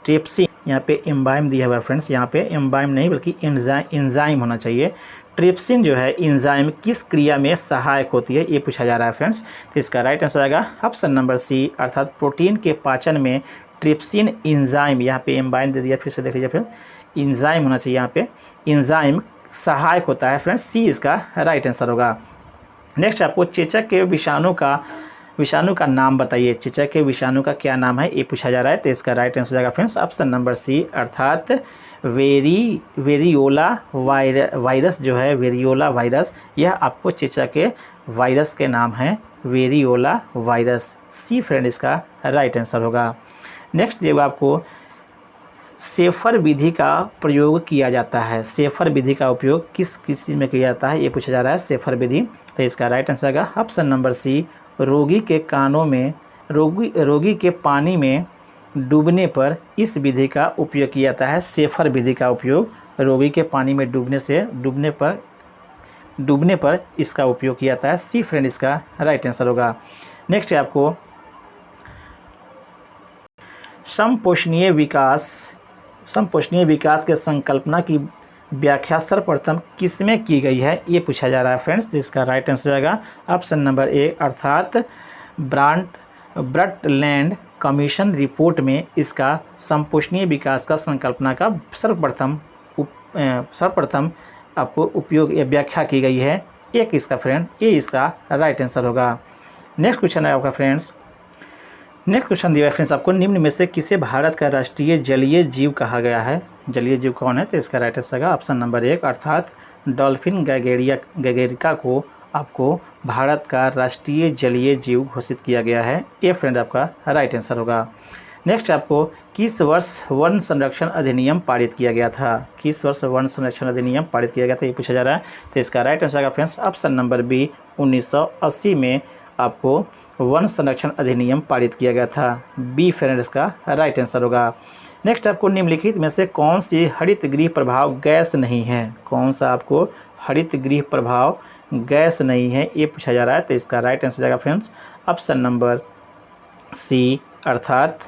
ट्रिप्सिन यहाँ पे एम्बाइम दिया हुआ है फ्रेंड्स, यहाँ पे एम्बाइम नहीं बल्कि एंजाइम होना चाहिए। ट्रिप्सिन जो है एंजाइम किस क्रिया में सहायक होती है, ये पूछा जा रहा है फ्रेंड्स। तो इसका राइट आंसर आएगा ऑप्शन नंबर सी, अर्थात प्रोटीन के पाचन में ट्रिप्सिन एंजाइम, यहाँ पे एम्बाइम दे दिया, फिर से देख लीजिए फ्रेंड्स, एंजाइम होना चाहिए, यहाँ पे एंजाइम सहायक होता है फ्रेंड्स। सी इसका राइट आंसर होगा। नेक्स्ट आपको चेचक के विषाणु का नाम बताइए, चेचक के विषाणु का क्या नाम है, ये पूछा जा रहा है। तो इसका राइट आंसर जाएगा फ्रेंड्स ऑप्शन नंबर सी, अर्थात वेरियोला वायरस जो है, वेरियोला वायरस, यह आपको चेचक के वायरस के नाम है, वेरियोला वायरस। सी फ्रेंड इसका राइट आंसर होगा। नेक्स्ट जब आपको सेफर विधि का प्रयोग किया जाता है, सेफर विधि का उपयोग किस किस चीज़ में किया जाता है, ये पूछा जा रहा है सेफर विधि। तो इसका राइट आंसर आएगा ऑप्शन नंबर सी, रोगी के कानों में रोगी के पानी में डूबने पर इस विधि का उपयोग किया जाता है। सेफर विधि का उपयोग रोगी के पानी में डूबने पर इसका उपयोग किया जाता है। सी फ्रेंड इसका राइट आंसर होगा। नेक्स्ट है आपको समपोषणीय विकास के संकल्पना की व्याख्या सर्वप्रथम किसमें की गई है, ये पूछा जा रहा है फ्रेंड्स। तो इसका राइट आंसर आएगा ऑप्शन नंबर ए, अर्थात ब्रटलैंड कमीशन रिपोर्ट में इसका समपोषणीय विकास का संकल्पना का सर्वप्रथम आपको उपयोग या व्याख्या की गई है। एक इसका फ्रेंड ये इसका राइट आंसर होगा। नेक्स्ट क्वेश्चन है आपका फ्रेंड्स, नेक्स्ट क्वेश्चन दिया है फ्रेंड्स आपको, निम्न में से किसे भारत का राष्ट्रीय जलीय जीव कहा गया है, जलीय जीव कौन है, तो इसका राइट आंसर होगा ऑप्शन नंबर एक, अर्थात डॉल्फिन गैगेरिका को आपको भारत का राष्ट्रीय जलीय जीव घोषित किया गया है। ये फ्रेंड आपका राइट आंसर होगा। नेक्स्ट आपको किस वर्ष वन संरक्षण अधिनियम पारित किया गया था, किस वर्ष वन संरक्षण अधिनियम पारित किया गया था, ये पूछा जा रहा है। तो इसका राइट आंसर आएगा फ्रेंड्स ऑप्शन नंबर बी, 1980 में आपको वन संरक्षण अधिनियम पारित किया गया था। बी फ्रेंड इसका राइट आंसर होगा। नेक्स्ट आपको निम्नलिखित में से कौन सी हरित गृह प्रभाव गैस नहीं है, कौन सा आपको हरित गृह प्रभाव गैस नहीं है, ये पूछा जा रहा है। तो इसका राइट आंसर जाएगा फ्रेंड्स ऑप्शन नंबर सी, अर्थात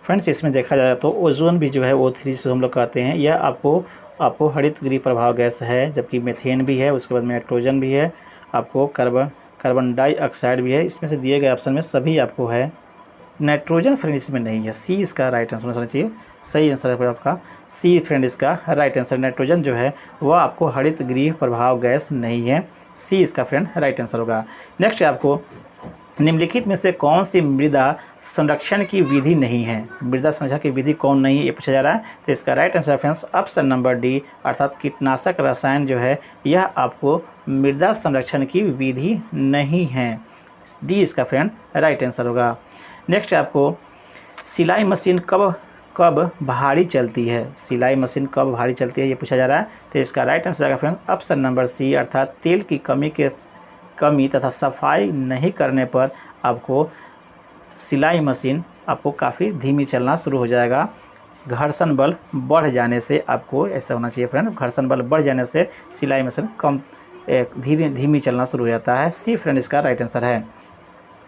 फ्रेंड्स इसमें देखा जाए तो ओजोन भी जो है O3 से हम लोग कहते हैं, यह आपको हरित गृह प्रभाव गैस है, जबकि मीथेन भी है, उसके बाद नाइट्रोजन भी है, आपको कार्बन डाइऑक्साइड भी है। इसमें से दिए गए ऑप्शन में सभी आपको है, नाइट्रोजन फ्रेंड इसमें नहीं है। सी इसका राइट आंसर होना चाहिए, सही आंसर है आपका सी फ्रेंड इसका राइट आंसर। नाइट्रोजन जो है वह आपको हरित गृह प्रभाव गैस नहीं है। सी इसका फ्रेंड राइट आंसर होगा। नेक्स्ट आपको निम्नलिखित में से कौन सी मृदा संरक्षण की विधि नहीं है, मृदा संरक्षण की विधि कौन नहीं है, ये पूछा जा रहा है। तो इसका right answer friends option number D, अर्थात कीटनाशक रसायन जो है यह आपको मृदा संरक्षण की विधि नहीं है। डी इसका फ्रेंड राइट आंसर होगा। नेक्स्ट आपको सिलाई मशीन कब भारी चलती है, सिलाई मशीन कब भारी चलती है, ये पूछा जा रहा है। तो इसका राइट आंसर आएगा फ्रेंड ऑप्शन नंबर सी, अर्थात तेल की कमी तथा सफाई नहीं करने पर आपको सिलाई मशीन आपको काफ़ी धीमी चलना शुरू हो जाएगा। घर्षण बल बढ़ जाने से आपको ऐसा होना चाहिए फ्रेंड, घर्षण बल बढ़ जाने से सिलाई मशीन धीमी चलना शुरू हो जाता है। सी फ्रेंड इसका राइट आंसर है।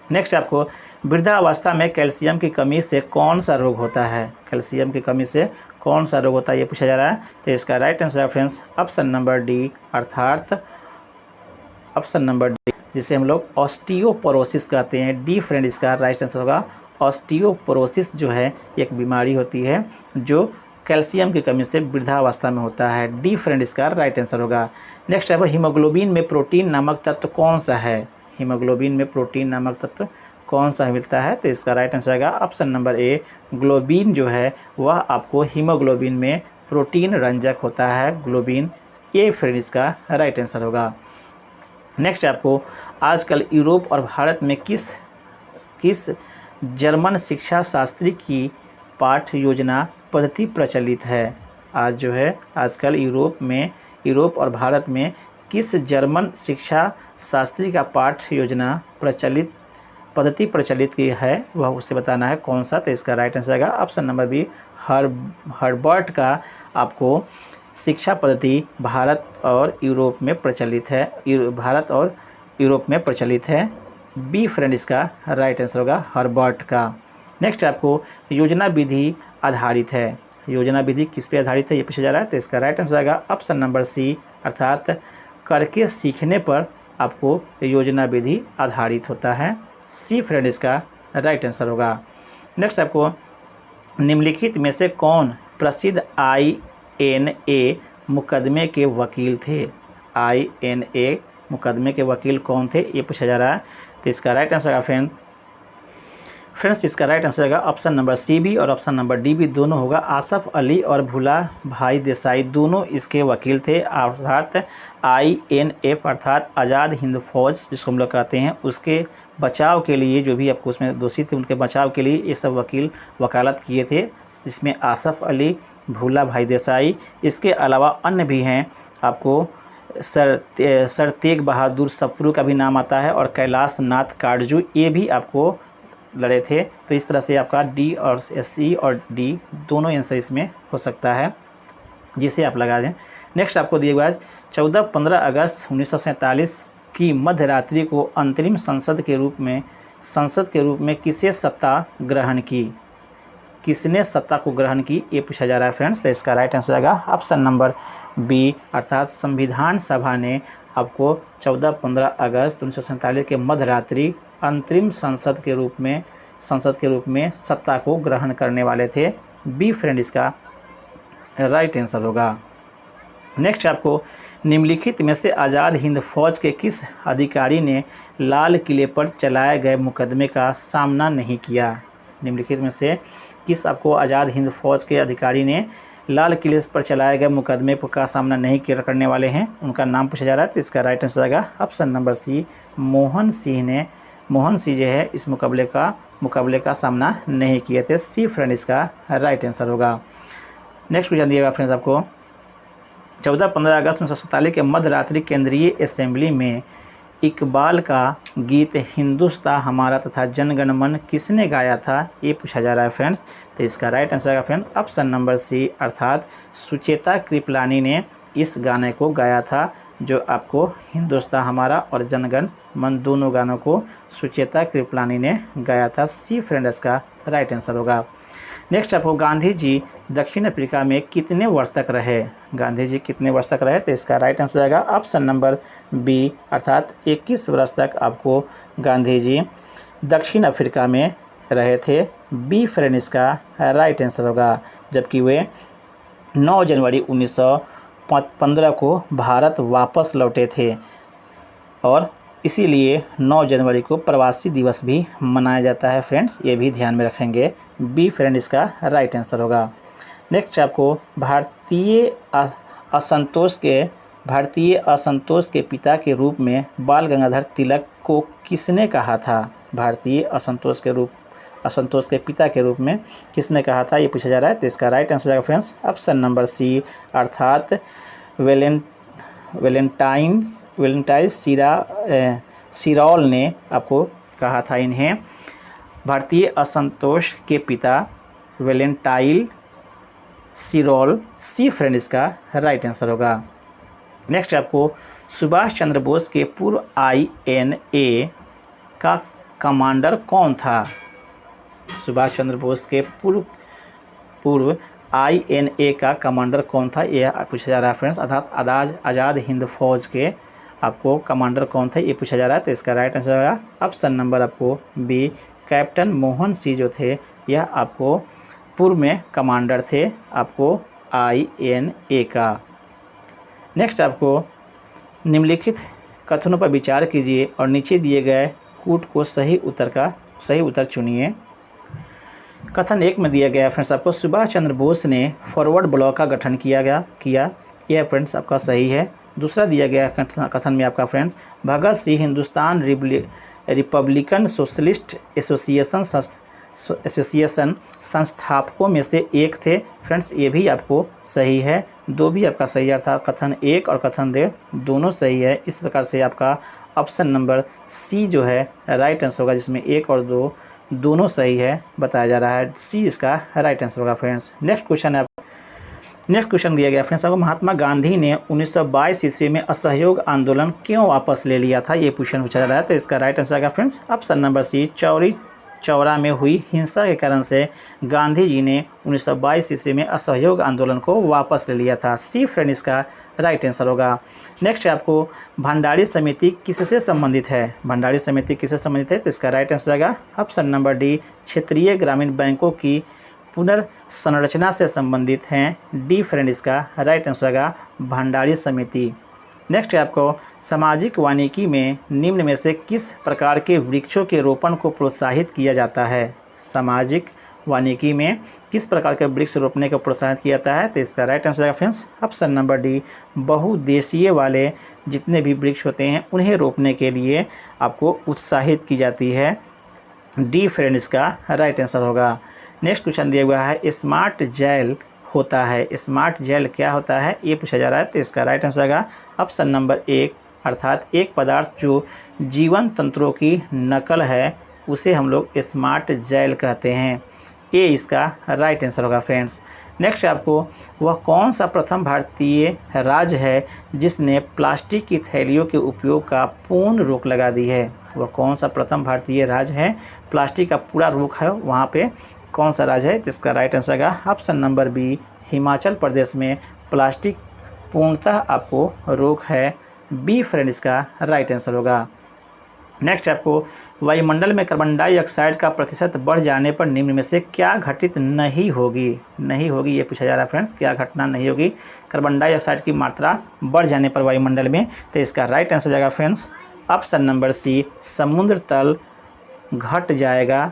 नेक्स्ट आपको वृद्धावस्था में कैल्शियम की कमी से कौन सा रोग होता है, कैल्शियम की कमी से कौन सा रोग होता है, ये पूछा जा रहा है। तो इसका राइट आंसर है फ्रेंड्स ऑप्शन नंबर डी, अर्थात ऑप्शन नंबर डी, जिसे हम लोग ऑस्टियोपोरोसिस कहते हैं। डी फ्रेंड इसका राइट आंसर होगा। ऑस्टियोपोरोसिस जो है एक बीमारी होती है जो कैल्शियम की कमी से वृद्धावस्था में होता है। डी फ्रेंड इसका राइट आंसर होगा। नेक्स्ट है हीमोग्लोबिन में प्रोटीन नामक तत्व कौन सा है? हीमोग्लोबिन में प्रोटीन नामक तत्व कौन सा मिलता है? तो इसका राइट आंसर आएगा ऑप्शन नंबर ए, ग्लोबिन जो है वह आपको हीमोग्लोबिन में प्रोटीन रंजक होता है, ग्लोबिन। ए फ्रेंड इसका राइट आंसर होगा। नेक्स्ट आपको आजकल यूरोप और भारत में किस जर्मन शिक्षा शास्त्री की पाठ्य योजना पद्धति प्रचलित है? आज जो है आजकल यूरोप और भारत में किस जर्मन शिक्षा शास्त्री का पाठ्य योजना पद्धति प्रचलित की है, वह उसे बताना है कौन सा। तो इसका राइट आंसर आएगा ऑप्शन नंबर बी, हर्बर्ट का आपको शिक्षा पद्धति भारत और यूरोप में प्रचलित है, भारत और यूरोप में प्रचलित है। बी फ्रेंड इसका राइट आंसर होगा हर्बर्ट का। नेक्स्ट आपको योजना विधि आधारित है, योजना विधि किस पे आधारित है ये पूछा जा रहा है। तो इसका राइट आंसर आएगा ऑप्शन नंबर सी, अर्थात करके सीखने पर आपको योजना विधि आधारित होता है। सी फ्रेंड इसका राइट आंसर होगा। नेक्स्ट आपको निम्नलिखित में से कौन प्रसिद्ध INA मुकदमे के वकील थे? INA मुकदमे के वकील कौन थे ये पूछा जा रहा है। तो इसका राइट आंसर होगा फ्रेंड्स इसका राइट आंसर होगा ऑप्शन नंबर सी भी और ऑप्शन नंबर डी भी दोनों होगा। आसफ अली और भूला भाई देसाई दोनों इसके वकील थे, अर्थात INF अर्थात आज़ाद हिंद फौज जिसको हम लोग कहते हैं, उसके बचाव के लिए जो भी आपको उसमें दोषी थे उनके बचाव के लिए ये सब वकील वकालत किए थे। इसमें आसफ अली, भूला भाई देसाई, इसके अलावा अन्य भी हैं, आपको सर तेग बहादुर सप्रू का भी नाम आता है और कैलाश नाथ काटजू, ये भी आपको लड़े थे। तो इस तरह से आपका डी और सी और डी दोनों आंसर इसमें हो सकता है, जिसे आप लगा दें। नेक्स्ट आपको दिए हुआ 14-15 अगस्त 1947 की मध्य रात्रि को अंतरिम संसद के रूप में किसे सत्ता ग्रहण की? किसने सत्ता को ग्रहण की ये पूछा जा रहा है फ्रेंड्स। तो इसका राइट आंसर आएगा ऑप्शन नंबर बी, अर्थात संविधान सभा ने आपको 14-15 अगस्त 1947 के मध्य रात्रि अंतरिम संसद के रूप में सत्ता को ग्रहण करने वाले थे। बी फ्रेंड इसका राइट आंसर होगा। नेक्स्ट आपको निम्नलिखित में से आज़ाद हिंद फौज के किस अधिकारी ने लाल किले पर चलाए गए मुकदमे का सामना नहीं किया? निम्नलिखित में से किस आपको आज़ाद हिंद फौज के अधिकारी ने लाल किले पर चलाए गए मुकदमे का सामना नहीं करने वाले हैं, उनका नाम पूछा जा रहा है। तो इसका राइट आंसर आएगा option number C, Mohan Singh जो है इस मुकाबले का सामना नहीं किए थे। सी फ्रेंड इसका राइट आंसर होगा। नेक्स्ट क्वेश्चन दिएगा फ्रेंड्स आपको 14-15 अगस्त 1947 के मध्य रात्रि केंद्रीय असेंबली में इकबाल का गीत हिंदुस्तां हमारा तथा जनगण मन किसने गाया था ये पूछा जा रहा है फ्रेंड्स। तो इसका राइट आंसर आएगा फ्रेंड ऑप्शन नंबर सी, अर्थात सुचेता कृपलानी ने इस गाने को गाया था, जो आपको हिंदुस्तां हमारा और जनगण मन दोनों गानों को सुचेता कृपलानी ने गाया था। सी फ्रेंड इसका राइट आंसर होगा। नेक्स्ट आपको गांधी जी दक्षिण अफ्रीका में कितने वर्ष तक रहे? गांधी जी कितने वर्ष तक रहे? तो इसका राइट आंसर आएगा ऑप्शन नंबर बी, अर्थात 21 वर्ष तक आपको गांधी जी दक्षिण अफ्रीका में रहे थे। बी फ्रेंड इसका राइट आंसर होगा। जबकि वे 9 जनवरी 1915 को भारत वापस लौटे थे और इसीलिए 9 जनवरी को प्रवासी दिवस भी मनाया जाता है फ्रेंड्स, ये भी ध्यान में रखेंगे। बी फ्रेंड इसका राइट आंसर होगा। नेक्स्ट आपको भारतीय असंतोष के पिता के रूप में बाल गंगाधर तिलक को किसने कहा था? भारतीय असंतोष के पिता के रूप में किसने कहा था ये पूछा जा रहा है। तो इसका राइट आंसर है फ्रेंड्स ऑप्शन नंबर सी, अर्थात वेलेंटाइन सिरौल ने आपको कहा था इन्हें। भारतीय असंतोष के पिता वेलेंटाइन सिरौल। सी फ्रेंड इसका राइट आंसर होगा। नेक्स्ट आपको सुभाष चंद्र बोस के पूर्व INA का कमांडर कौन था? सुभाष चंद्र बोस के पूर्व INA का कमांडर कौन था यह पूछा जा रहा है फ्रेंड्स, अर्थात आज़ाद हिंद फौज के आपको कमांडर कौन थे ये पूछा जा रहा है। तो इसका राइट आंसर होगा ऑप्शन नंबर आपको बी, कैप्टन मोहन सिंह जो थे यह आपको पूर्व में कमांडर थे आपको INA का। नेक्स्ट आपको निम्नलिखित कथनों पर विचार कीजिए और नीचे दिए गए कूट को सही उत्तर चुनिए। कथन 1 में दिया गया फ्रेंड्स आपको सुभाष चंद्र बोस ने फॉरवर्ड ब्लॉक का गठन किया। यह फ्रेंड्स आपका सही है। दूसरा दिया गया कथन में आपका friends Bhagat Singh Hindustan republican socialist association संस्थापकों में से एक थे। फ्रेंड्स ये भी आपको सही है। 2 भी आपका सही है, अर्थात कथन 1 और कथन 2 दोनों सही है। इस प्रकार से आपका ऑप्शन नंबर सी जो है राइट आंसर होगा, जिसमें 1 और 2 दोनों सही है बताया जा रहा है। सी इसका राइट आंसर होगा फ्रेंड्स। नेक्स्ट क्वेश्चन दिया गया फ्रेंड्स आपको महात्मा गांधी ने 1922 ईस्वी में असहयोग आंदोलन क्यों वापस ले लिया था, ये क्वेश्चन पूछा जा रहा है। तो इसका राइट आंसर आएगा friends option number C, Chauri Chaura में हुई हिंसा के कारण से गांधी जी ने 1922 ईस्वी में असहयोग आंदोलन को वापस ले लिया था। सी फ्रेंड इसका राइट आंसर होगा। नेक्स्ट आपको भंडारी समिति किससे संबंधित है, भंडारी समिति किससे संबंधित है, तो इसका राइट आंसर आएगा ऑप्शन नंबर डी, क्षेत्रीय ग्रामीण बैंकों की पुनर्संरचना से संबंधित हैं। डी फ्रेंड इसका राइट आंसर आएगा भंडारी समिति। नेक्स्ट है आपको सामाजिक वानिकी में निम्न में से किस प्रकार के वृक्षों के रोपण को प्रोत्साहित किया जाता है, सामाजिक वानिकी में किस प्रकार के वृक्ष रोपने को प्रोत्साहित किया जाता है, तो इसका राइट आंसर है फ्रेंड्स ऑप्शन नंबर डी, बहुउद्देशीय वाले जितने भी वृक्ष होते हैं उन्हें रोपने के लिए आपको उत्साहित की जाती है। डी फ्रेंड इसका राइट आंसर होगा। नेक्स्ट क्वेश्चन दिया हुआ है स्मार्ट जेल होता है, स्मार्ट जेल क्या होता है ये पूछा जा रहा है। तो इसका राइट आंसर आएगा ऑप्शन नंबर 1, अर्थात एक पदार्थ जो जीवन तंत्रों की नकल है उसे हम लोग स्मार्ट जेल कहते हैं। ये इसका राइट आंसर होगा फ्रेंड्स। नेक्स्ट आपको वह कौन सा प्रथम भारतीय राज्य है जिसने प्लास्टिक की थैलियों के उपयोग का पूर्ण रोक लगा दी है, वह कौन सा प्रथम भारतीय राज्य है प्लास्टिक का पूरा रोक है वहाँ पे कौन सा राज्य है, जिसका राइट आंसर आएगा option number B, Himachal Pradesh में प्लास्टिक पूर्णतः आपको रोक है। बी फ्रेंड इसका राइट आंसर होगा। नेक्स्ट आपको वायुमंडल में कार्बन डाइऑक्साइड का प्रतिशत बढ़ जाने पर निम्न में से क्या घटित नहीं होगी ये पूछा जा रहा है फ्रेंड्स, क्या घटना नहीं होगी कार्बन डाइऑक्साइड की मात्रा बढ़ जाने पर वायुमंडल में, तो इसका राइट आंसर जाएगा फ्रेंड्स ऑप्शन नंबर सी, समुद्र तल घट जाएगा।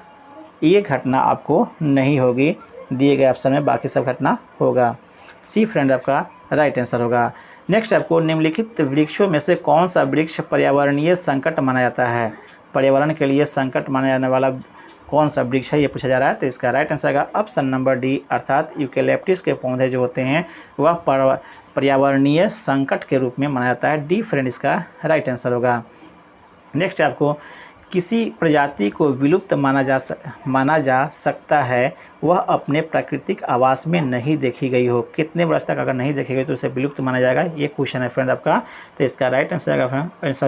ये घटना आपको नहीं होगी, दिए गए ऑप्शन में बाकी सब घटना होगा। सी फ्रेंड आपका राइट आंसर होगा। नेक्स्ट आपको निम्नलिखित वृक्षों में से कौन सा वृक्ष पर्यावरणीय संकट माना जाता है, पर्यावरण के लिए संकट माना जाने वाला कौन सा वृक्ष है ये पूछा जा रहा है। तो इसका राइट आंसर आएगा ऑप्शन नंबर डी, अर्थात यूकेलिप्टस के पौधे जो होते हैं वह पर्यावरणीय संकट के रूप में माना जाता है। डी फ्रेंड इसका राइट आंसर होगा। नेक्स्ट आपको किसी प्रजाति को विलुप्त माना जा सकता है वह अपने प्राकृतिक आवास में नहीं देखी गई हो, कितने वर्ष तक अगर नहीं देखी गई तो उसे विलुप्त माना जाएगा, ये क्वेश्चन है फ्रेंड आपका। तो इसका राइट आंसर हो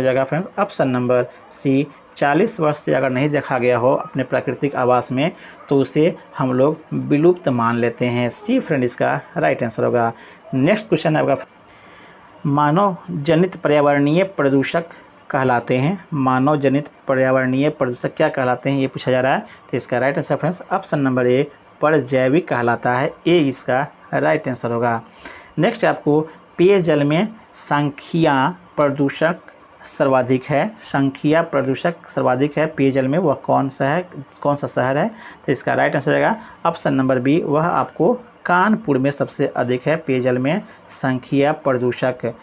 जाएगा फ्रेंड ऑप्शन नंबर सी, 40 वर्ष से अगर नहीं देखा गया हो अपने प्राकृतिक आवास में तो उसे हम लोग विलुप्त मान लेते हैं। सी फ्रेंड इसका राइट आंसर होगा। नेक्स्ट क्वेश्चन है आपका मानव जनित पर्यावरणीय प्रदूषक कहलाते हैं, मानव जनित पर्यावरणीय प्रदूषक क्या कहलाते हैं ये पूछा जा रहा है। तो इसका right answer friends option number A, परजैविक कहलाता है। ए इसका राइट आंसर होगा। नेक्स्ट आपको पेयजल में संख्या प्रदूषक सर्वाधिक है, संख्या प्रदूषक सर्वाधिक है पेयजल में, वह कौन सा शहर है, तो इसका राइट आंसर आएगा ऑप्शन नंबर बी, वह आपको कानपुर में सबसे अधिक है पेयजल में संख्या प्रदूषक।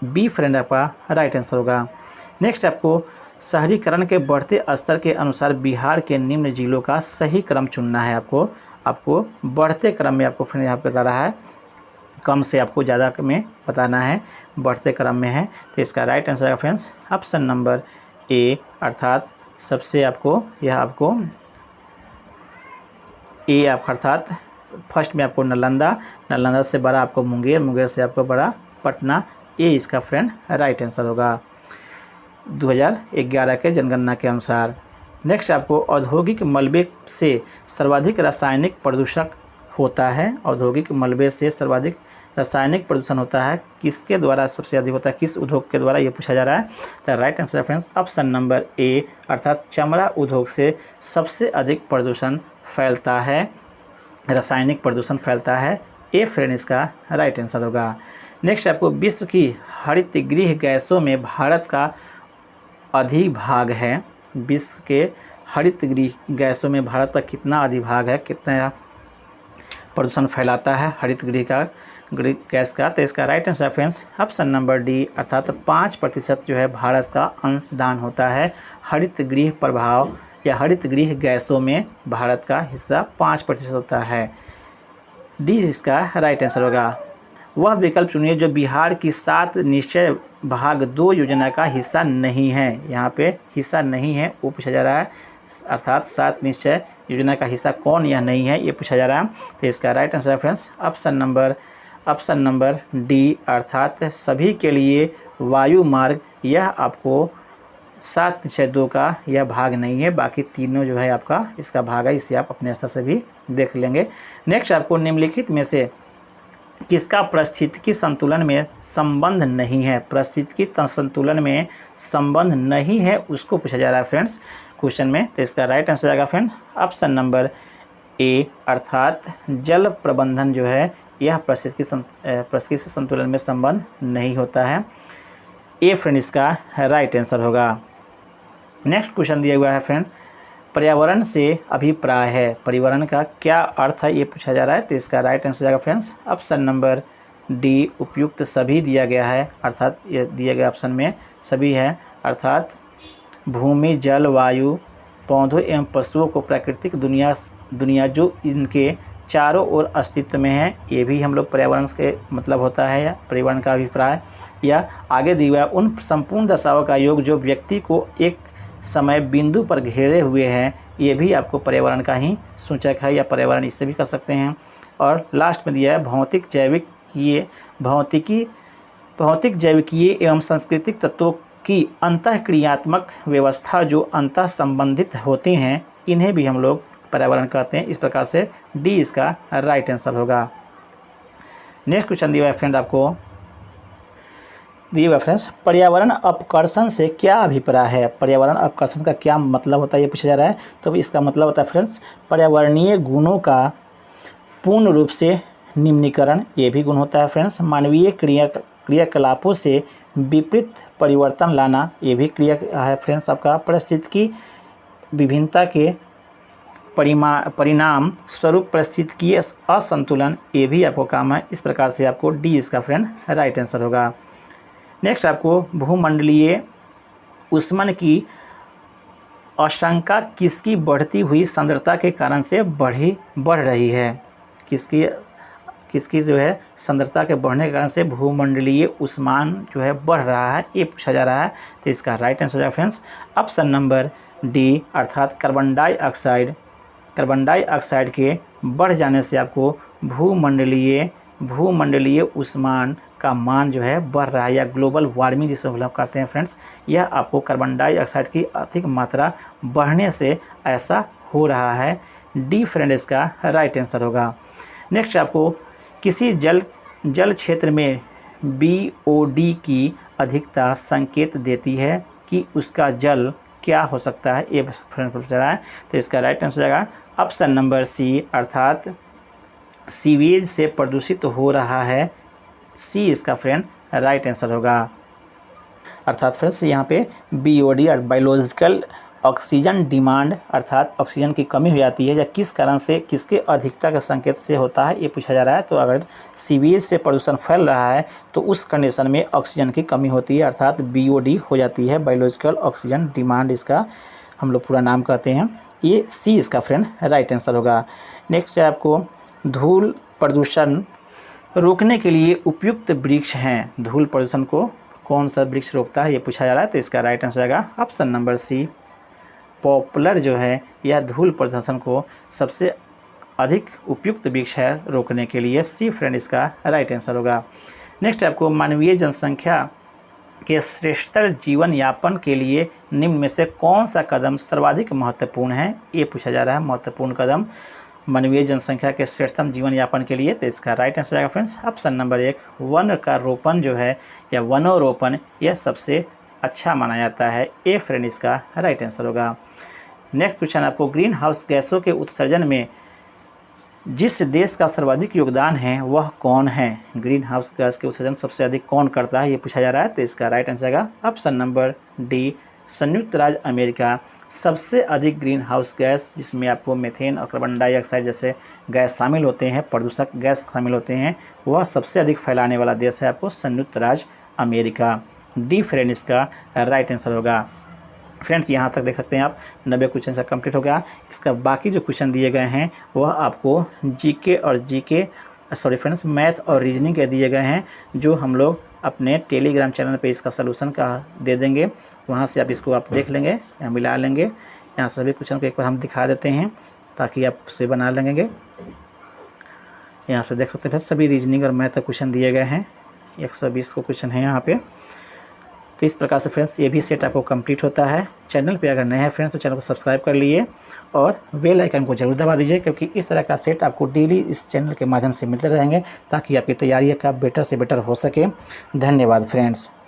बी फ्रेंड आपका राइट आंसर होगा। नेक्स्ट आपको शहरीकरण के बढ़ते स्तर के अनुसार बिहार के निम्न जिलों का सही क्रम चुनना है। आपको बढ़ते क्रम में आपको फ्रेंड यहाँ पे बता रहा है, कम से आपको ज़्यादा में बताना है, बढ़ते क्रम में है। तो इसका राइट आंसर है फ्रेंड्स ऑप्शन नंबर ए, अर्थात सबसे आपको यह आपको ए आप अर्थात फर्स्ट में आपको नालंदा से बड़ा आपको मुंगेर से आपको बड़ा पटना। ए इसका फ्रेंड राइट आंसर होगा 2011 के जनगणना के अनुसार। नेक्स्ट आपको औद्योगिक मलबे से सर्वाधिक रासायनिक प्रदूषक होता है, औद्योगिक मलबे से सर्वाधिक रासायनिक प्रदूषण होता है किसके द्वारा सबसे अधिक होता है, किस उद्योग के द्वारा ये पूछा जा रहा है। तो right answer friends option number ए, अर्थात चमड़ा उद्योग से सबसे अधिक प्रदूषण फैलता है। रासायनिक प्रदूषण फैलता है। ए फ्रेंड इसका राइट आंसर होगा। नेक्स्ट आपको विश्व की हरित गृह गैसों में भारत का अधिभाग है। विश्व के हरित गृह गैसों में भारत का कितना अधिभाग है, कितना प्रदूषण फैलाता है हरित गृह गैस का? तो इसका right answer friends option number D, अर्थात 5% जो है भारत का अंशदान होता है हरित गृह प्रभाव या हरित गृह गैसों में। भारत का हिस्सा 5% होता है। डी इसका राइट आंसर होगा। वह विकल्प चुनिए जो बिहार की 7 निश्चय भाग 2 योजना का हिस्सा नहीं है। यहाँ पे हिस्सा नहीं है वो पूछा जा रहा है, अर्थात 7 निश्चय योजना का हिस्सा कौन या नहीं है ये पूछा जा रहा है। तो इसका राइट आंसर है फ्रेंड्स ऑप्शन नंबर डी, अर्थात सभी के लिए वायु मार्ग। यह आपको 7 निश्चय 2 का यह भाग नहीं है, बाकी तीनों जो है आपका इसका भाग है। इसे आप अपने स्तर से भी देख लेंगे। नेक्स्ट आपको निम्नलिखित में से किसका पारिस्थितिकी संतुलन में संबंध नहीं है? पारिस्थितिकी संतुलन में संबंध नहीं है उसको पूछा जा रहा है फ्रेंड्स क्वेश्चन में। तो इसका राइट आंसर आएगा फ्रेंड्स ऑप्शन नंबर ए, अर्थात जल प्रबंधन जो है यह पारिस्थितिकी संतुलन में संबंध नहीं होता है। ए फ्रेंड इसका राइट आंसर होगा। नेक्स्ट क्वेश्चन दिया हुआ है फ्रेंड, पर्यावरण से अभिप्राय है। पर्यावरण का क्या अर्थ है ये पूछा जा रहा है। तो इसका राइट आंसर हो जाएगा फ्रेंड्स ऑप्शन नंबर डी, उपयुक्त सभी दिया गया है, अर्थात ये दिए गए ऑप्शन में सभी है, अर्थात भूमि, जल, वायु, पौधों एवं पशुओं को प्राकृतिक दुनिया जो इनके चारों ओर अस्तित्व में है, ये भी हम लोग पर्यावरण के मतलब होता है, या पर्यावरण का अभिप्राय। या आगे दिया हुआ उन संपूर्ण दशाओं का योग जो व्यक्ति को एक समय बिंदु पर घेरे हुए हैं, ये भी आपको पर्यावरण का ही सूचक है, या पर्यावरण इससे भी कर सकते हैं। और लास्ट में दिया है भौतिक जैविकीय एवं सांस्कृतिक तत्वों की अंतःक्रियात्मक व्यवस्था जो अंतः संबंधित होते हैं, इन्हें भी हम लोग पर्यावरण कहते हैं। इस प्रकार से डी इसका राइट आंसर होगा। नेक्स्ट क्वेश्चन दिया है फ्रेंड आपको, दिए हुआ फ्रेंड्स, पर्यावरण अपकर्षण से क्या अभिप्राय है? पर्यावरण अपकर्षण का क्या मतलब होता है ये पूछा जा रहा है। तो इसका मतलब होता है फ्रेंड्स पर्यावरणीय गुणों का पूर्ण रूप से निम्नीकरण, ये भी गुण होता है फ्रेंड्स। मानवीय क्रियाकलापों से विपरीत परिवर्तन लाना, ये भी क्रिया है फ्रेंड्स आपका। पारिस्थितिकी विभिन्नता के परिणाम स्वरूप पारिस्थितिकीय असंतुलन, ये भी आपको काम है। इस प्रकार से आपको डी इसका फ्रेंड राइट आंसर होगा। नेक्स्ट आपको भूमंडलीय ऊष्मन की आशंका किसकी बढ़ती हुई सांद्रता के कारण से बढ़ रही है? किसकी जो है सांद्रता के बढ़ने के कारण से भूमंडलीय ऊष्मान जो है बढ़ रहा है, ये पूछा जा रहा है। तो इसका राइट आंसर है फ्रेंड्स ऑप्शन नंबर डी, अर्थात कार्बन डाइऑक्साइड के बढ़ जाने से आपको भूमंडलीय ऊष्मान का मान जो है बढ़ रहा है, या ग्लोबल वार्मिंग जिसे हम करते हैं फ्रेंड्स, यह आपको कार्बन डाइऑक्साइड की अधिक मात्रा बढ़ने से ऐसा हो रहा है। डी फ्रेंड इसका राइट आंसर होगा। नेक्स्ट आपको किसी जल क्षेत्र में BOD की अधिकता संकेत देती है कि उसका जल क्या हो सकता है, ये फ्रेंड पूछा रहा है। तो इसका राइट आंसर हो जाएगा ऑप्शन नंबर सी, अर्थात सीवेज से प्रदूषित हो रहा है। सी इसका फ्रेंड राइट आंसर होगा। अर्थात फ्रेंड्स यहाँ पे BOD और बायोलॉजिकल ऑक्सीजन डिमांड, अर्थात ऑक्सीजन की कमी हो जाती है, या किस कारण से, किसके अधिकता के संकेत से होता है ये पूछा जा रहा है। तो अगर सीवेज से प्रदूषण फैल रहा है तो उस कंडीशन में ऑक्सीजन की कमी होती है, अर्थात BOD हो जाती है, बायोलॉजिकल ऑक्सीजन डिमांड इसका हम लोग पूरा नाम कहते हैं। ये सी इसका फ्रेंड राइट आंसर होगा। नेक्स्ट है आपको धूल प्रदूषण रोकने के लिए उपयुक्त वृक्ष हैं। धूल प्रदूषण को कौन सा वृक्ष रोकता है ये पूछा जा रहा है। तो इसका राइट आंसर आएगा ऑप्शन नंबर सी, पॉपुलर जो है यह धूल प्रदूषण को सबसे अधिक उपयुक्त वृक्ष है रोकने के लिए। सी फ्रेंड इसका राइट आंसर होगा। नेक्स्ट आपको मानवीय जनसंख्या के श्रेष्ठतर जीवन यापन के लिए निम्न में से कौन सा कदम सर्वाधिक महत्वपूर्ण है, ये पूछा जा रहा है। महत्वपूर्ण कदम मानवीय जनसंख्या के श्रेष्ठतम जीवन यापन के लिए। तो इसका राइट आंसर आएगा फ्रेंड्स ऑप्शन नंबर 1, वन का रोपण जो है या वनोरोपण, यह सबसे अच्छा माना जाता है। ए फ्रेंड इसका राइट आंसर होगा। नेक्स्ट क्वेश्चन आपको ग्रीन हाउस गैसों के उत्सर्जन में जिस देश का सर्वाधिक योगदान है वह कौन है? ग्रीन हाउस गैस के उत्सर्जन सबसे अधिक कौन करता है, ये पूछा जा रहा है। तो इसका राइट आंसर आएगा ऑप्शन नंबर डी, संयुक्त राज्य अमेरिका। सबसे अधिक ग्रीन हाउस गैस, जिसमें आपको मीथेन और कार्बन डाइऑक्साइड जैसे गैस शामिल होते हैं, प्रदूषक गैस शामिल होते हैं, वह सबसे अधिक फैलाने वाला देश है आपको संयुक्त राज्य अमेरिका। डी फ्रेंड इसका राइट आंसर होगा। फ्रेंड्स यहाँ तक देख सकते हैं आप 90 क्वेश्चन से कंप्लीट हो गया। इसका बाकी जो क्वेश्चन दिए गए हैं वह आपको मैथ और रीजनिंग के दिए गए हैं, जो हम लोग अपने टेलीग्राम चैनल पे इसका सलूशन का दे देंगे। वहाँ से आप इसको आप देख लेंगे या मिला लेंगे। यहाँ सभी क्वेश्चन को एक बार हम दिखा देते हैं ताकि आप उसे बना लेंगे। यहाँ से देख सकते हैं सभी रीजनिंग और मैथ का क्वेश्चन दिए गए हैं। 120 को क्वेश्चन है यहाँ पे। तो इस प्रकार से फ्रेंड्स ये भी सेट आपको कंप्लीट होता है। चैनल पे अगर नए हैं फ्रेंड्स तो चैनल को सब्सक्राइब कर लिए और बेल आइकन को जरूर दबा दीजिए, क्योंकि इस तरह का सेट आपको डेली इस चैनल के माध्यम से मिलते रहेंगे ताकि आपकी तैयारी का बेटर से बेटर हो सके। धन्यवाद फ्रेंड्स।